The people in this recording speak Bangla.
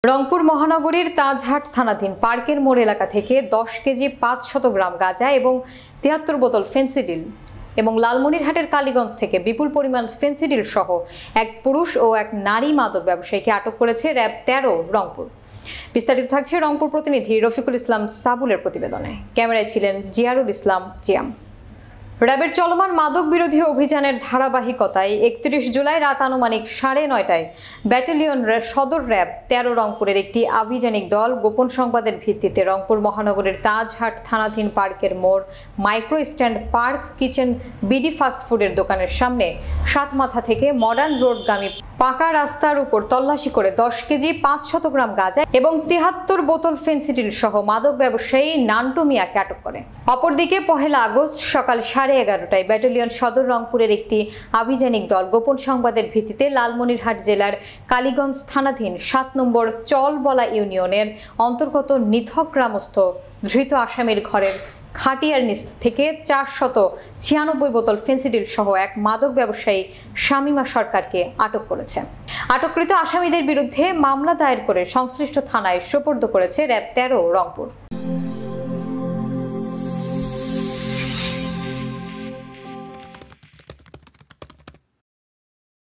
রংপুর মহানগরীর তাজহাট থানাধীন পার্কের মোড় এলাকা থেকে 10 কেজি 500 গ্রাম গাঁজা এবং 73 বোতল ফেন্সিডিল এবং লালমনিরহাটের কালীগঞ্জ থেকে বিপুল পরিমাণ ফেন্সিডিল সহ এক পুরুষ ও এক নারী মাদক ব্যবসায়ীকে আটক করেছে র্যাব 13 রংপুর। বিস্তারিত থাকছে রংপুর প্রতিনিধি রফিকুল ইসলাম সাবুলের প্রতিবেদনে। ক্যামেরায় ছিলেন জিয়ারুল ইসলাম জিয়াম। র্যাবের চলমান মাদক বিরোধী অভিযানের ধারাবাহিকতায় 31 জুলাই রাত আনুমানিক 9:30টায় ব্যাটালিয়ন সদর র্যাব 13 রংপুরের একটি আভিযানিক দল গোপন সংবাদের ভিত্তিতে রংপুর মহানগরের তাজহাট থানাধীন পার্কের মোড় micro stand park kitchen BD fast ফুডের দোকানের সামনে সাতমাথা থেকে মডার্ন রোডগামী পাকা রাস্তার উপর তল্লাশি করে 10 কেজি 500 গ্রাম গাঁজা এবং 73 বোতল ফেন্সিডিল সহ মাদক ব্যবসায়ী নান্টু মিয়াকে আটক করে। অপরদিকে 1 আগস্ট সকাল 11:30টায় ব্যাটালিয়ন সদর রংপুরের একটি আভিযানিক দল গোপন সংবাদের ভিত্তিতে লালমনিরহাট জেলার কালীগঞ্জ থানাধীন 7 নম্বর চলবলা ইউনিয়নের অন্তর্গত নিথক গ্রামস্থ ধৃত আসামির ঘরের খাটিয়ার নিচ থেকে 496 বোতল ফেন্সিডিল সহ এক মাদক ব্যবসায়ী শামিমা সরকারকে আটক করেছে। আটককৃত আসামিদের বিরুদ্ধে মামলা দায়ের করে সংশ্লিষ্ট থানায় সোপর্দ করেছে র্যাব 13 রংপুর।